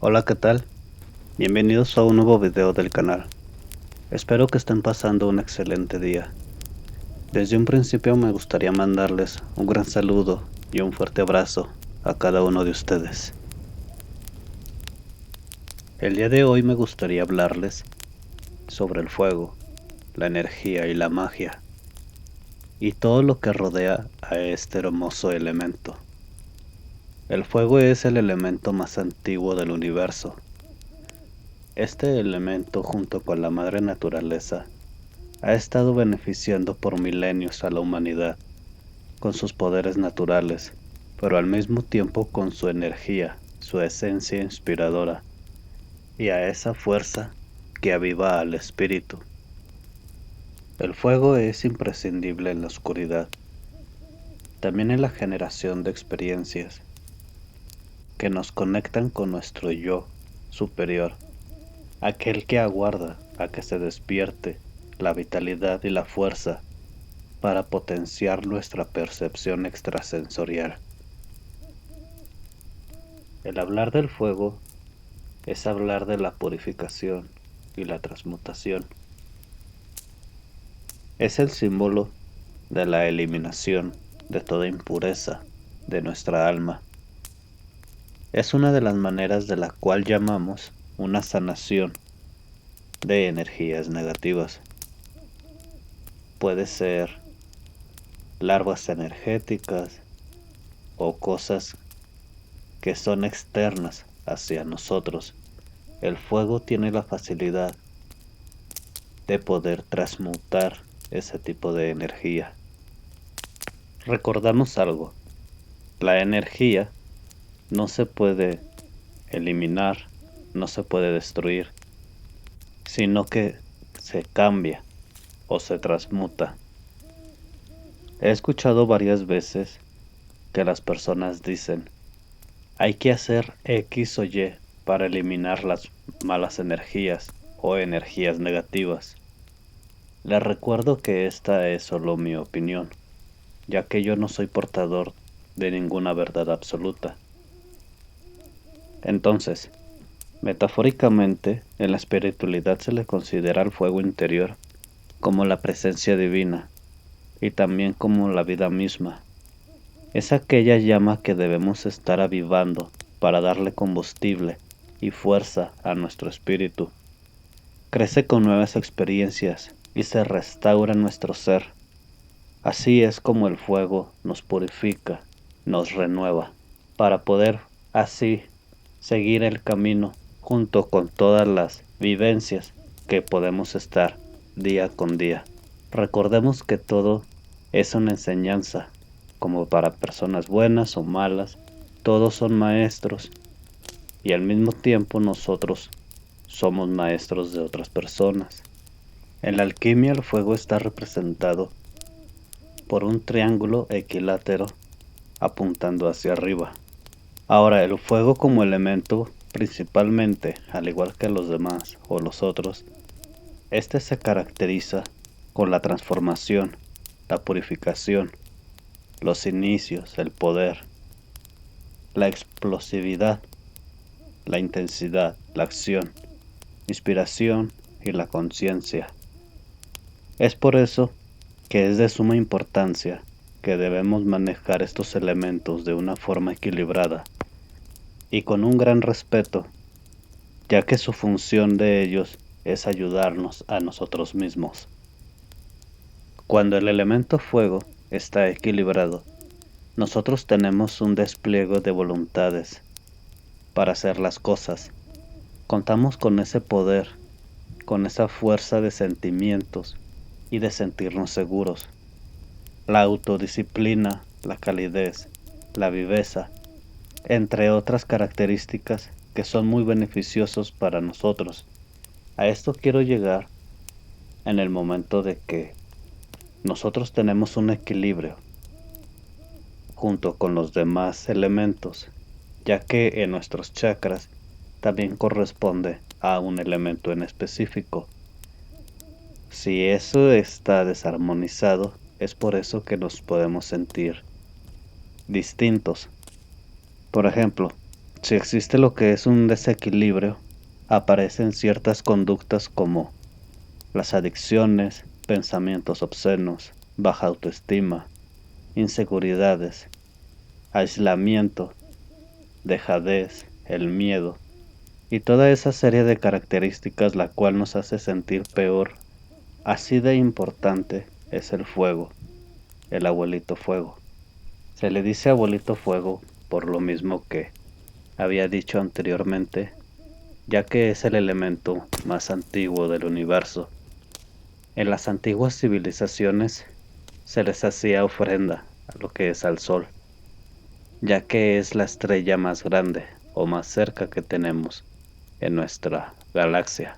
Hola, ¿qué tal? Bienvenidos a un nuevo video del canal. Espero que estén pasando un excelente día. Desde un principio me gustaría mandarles un gran saludo y un fuerte abrazo a cada uno de ustedes. El día de hoy me gustaría hablarles sobre el fuego, la energía y la magia, y todo lo que rodea a este hermoso elemento. El fuego es el elemento más antiguo del universo. Este elemento, junto con la madre naturaleza, ha estado beneficiando por milenios a la humanidad con sus poderes naturales, pero al mismo tiempo con su energía, su esencia inspiradora y a esa fuerza que aviva al espíritu. El fuego es imprescindible en la oscuridad, también en la generación de experiencias que nos conectan con nuestro yo superior, aquel que aguarda a que se despierte la vitalidad y la fuerza para potenciar nuestra percepción extrasensorial. El hablar del fuego es hablar de la purificación y la transmutación. Es el símbolo de la eliminación de toda impureza de nuestra alma. Es una de las maneras de la cual llamamos una sanación de energías negativas. Puede ser larvas energéticas o cosas que son externas hacia nosotros. El fuego tiene la facilidad de poder transmutar ese tipo de energía. Recordamos algo, la energía no se puede eliminar, no se puede destruir, sino que se cambia o se transmuta. He escuchado varias veces que las personas dicen, hay que hacer X o Y para eliminar las malas energías o energías negativas. Les recuerdo que esta es solo mi opinión, ya que yo no soy portador de ninguna verdad absoluta. Entonces, metafóricamente, en la espiritualidad se le considera al fuego interior como la presencia divina y también como la vida misma. Es aquella llama que debemos estar avivando para darle combustible y fuerza a nuestro espíritu. Crece con nuevas experiencias y se restaura nuestro ser. Así es como el fuego nos purifica, nos renueva, para poder así seguir el camino junto con todas las vivencias que podemos estar día con día. Recordemos que todo es una enseñanza, como para personas buenas o malas, todos son maestros y al mismo tiempo nosotros somos maestros de otras personas. En la alquimia el fuego está representado por un triángulo equilátero apuntando hacia arriba. Ahora, el fuego como elemento, principalmente, al igual que los demás o los otros, este se caracteriza con la transformación, la purificación, los inicios, el poder, la explosividad, la intensidad, la acción, inspiración y la conciencia. Es por eso que es de suma importancia que debemos manejar estos elementos de una forma equilibrada y con un gran respeto, ya que su función de ellos es ayudarnos a nosotros mismos. Cuando el elemento fuego está equilibrado, nosotros tenemos un despliegue de voluntades para hacer las cosas. Contamos con ese poder, con esa fuerza de sentimientos y de sentirnos seguros. La autodisciplina, la calidez, la viveza, entre otras características que son muy beneficiosos para nosotros. A esto quiero llegar en el momento de que nosotros tenemos un equilibrio junto con los demás elementos, ya que en nuestros chakras también corresponde a un elemento en específico. Si eso está desarmonizado, es por eso que nos podemos sentir distintos. Por ejemplo, Si existe lo que es un desequilibrio, aparecen ciertas conductas como las adicciones, pensamientos obscenos, baja autoestima, inseguridades, aislamiento, dejadez, el miedo y toda esa serie de características la cual nos hace sentir peor. Así de importante es el fuego, el abuelito fuego. Se le dice abuelito fuego por lo mismo que había dicho anteriormente, ya que es el elemento más antiguo del universo. En las antiguas civilizaciones se les hacía ofrenda a lo que es al sol, ya que es la estrella más grande o más cerca que tenemos en nuestra galaxia.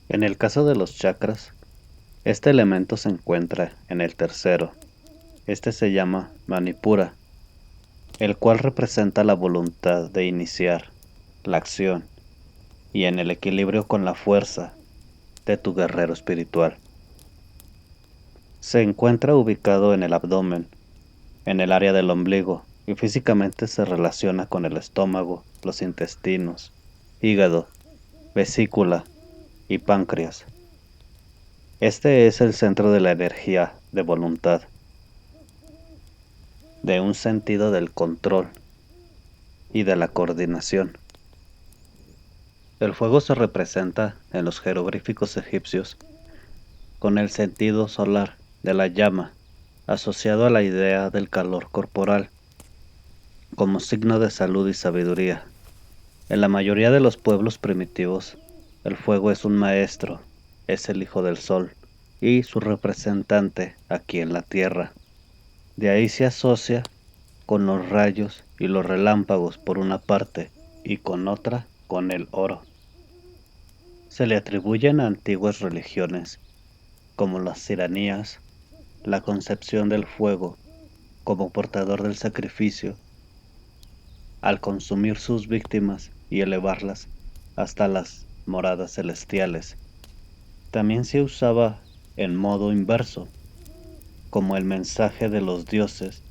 En el caso de los chakras, este elemento se encuentra en el tercero. Este se llama Manipura, el cual representa la voluntad de iniciar la acción y en el equilibrio con la fuerza de tu guerrero espiritual. Se encuentra ubicado en el abdomen, en el área del ombligo, y físicamente se relaciona con el estómago, los intestinos, hígado, vesícula y páncreas. Este es el centro de la energía de voluntad, de un sentido del control y de la coordinación. El fuego se representa en los jeroglíficos egipcios con el sentido solar de la llama, asociado a la idea del calor corporal, como signo de salud y sabiduría. En la mayoría de los pueblos primitivos, el fuego es un maestro, es el hijo del sol y su representante aquí en la tierra. De ahí se asocia con los rayos y los relámpagos por una parte y con otra con el oro. Se le atribuyen a antiguas religiones como las iranías la concepción del fuego como portador del sacrificio al consumir sus víctimas y elevarlas hasta las moradas celestiales. También se usaba en modo inverso, como el mensaje de los dioses.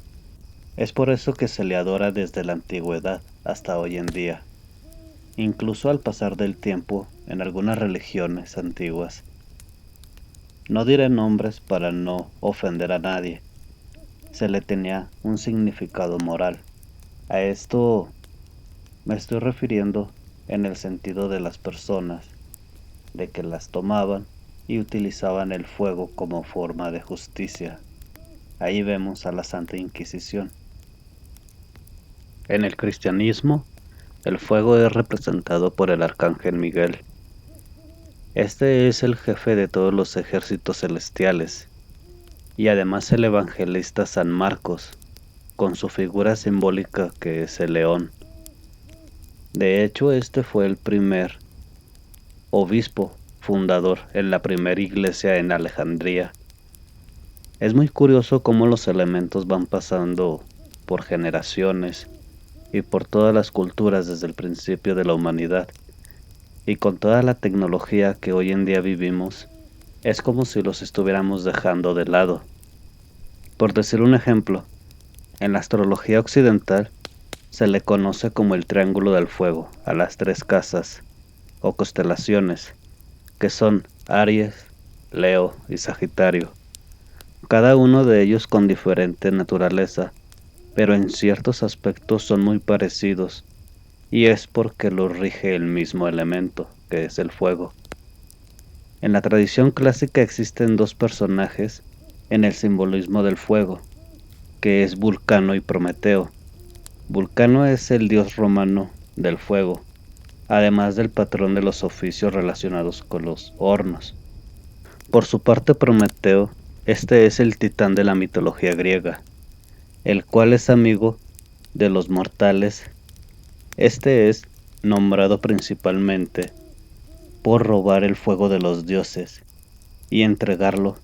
Es por eso que se le adora desde la antigüedad hasta hoy en día, incluso al pasar del tiempo en algunas religiones antiguas. No diré nombres para no ofender a nadie. Se le tenía un significado moral. A esto me estoy refiriendo en el sentido de las personas, de que las tomaban y utilizaban el fuego como forma de justicia. Ahí vemos a la Santa Inquisición. En el cristianismo, el fuego es representado por el arcángel Miguel. Este es el jefe de todos los ejércitos celestiales, y además el evangelista San Marcos, con su figura simbólica que es el león. De hecho, este fue el primer obispo fundador en la primera iglesia en Alejandría. Es muy curioso cómo los elementos van pasando por generaciones y por todas las culturas desde el principio de la humanidad. Y con toda la tecnología que hoy en día vivimos, es como si los estuviéramos dejando de lado. Por decir un ejemplo, en la astrología occidental se le conoce como el triángulo del fuego a las tres casas o constelaciones, que son Aries, Leo y Sagitario, cada uno de ellos con diferente naturaleza, pero en ciertos aspectos son muy parecidos, y es porque los rige el mismo elemento, que es el fuego. En la tradición clásica existen dos personajes en el simbolismo del fuego, que es Vulcano y Prometeo. Vulcano es el dios romano del fuego, además del patrón de los oficios relacionados con los hornos. Por su parte, Prometeo, este es el titán de la mitología griega, el cual es amigo de los mortales. Este es nombrado principalmente por robar el fuego de los dioses y entregarlo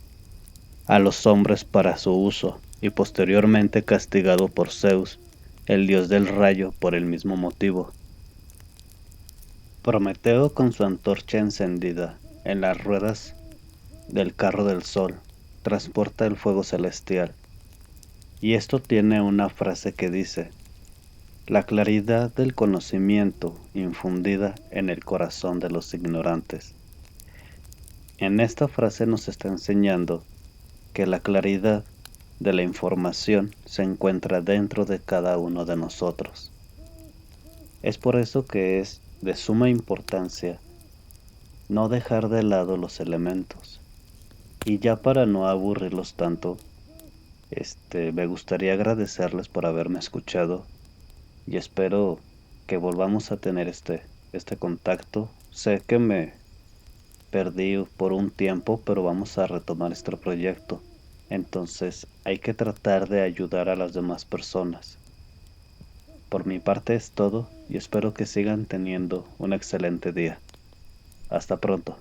a los hombres para su uso, y posteriormente castigado por Zeus, el dios del rayo, por el mismo motivo. Prometeo, con su antorcha encendida en las ruedas del carro del sol, transporta el fuego celestial. Y esto tiene una frase que dice: la claridad del conocimiento infundida en el corazón de los ignorantes. En esta frase nos está enseñando que la claridad de la información se encuentra dentro de cada uno de nosotros. Es por eso que es de suma importancia no dejar de lado los elementos. Y ya para no aburrirlos tanto, me gustaría agradecerles por haberme escuchado y espero que volvamos a tener este contacto. Sé que me perdí por un tiempo, pero vamos a retomar este proyecto. Entonces hay que tratar de ayudar a las demás personas. Por mi parte es todo y espero que sigan teniendo un excelente día. Hasta pronto.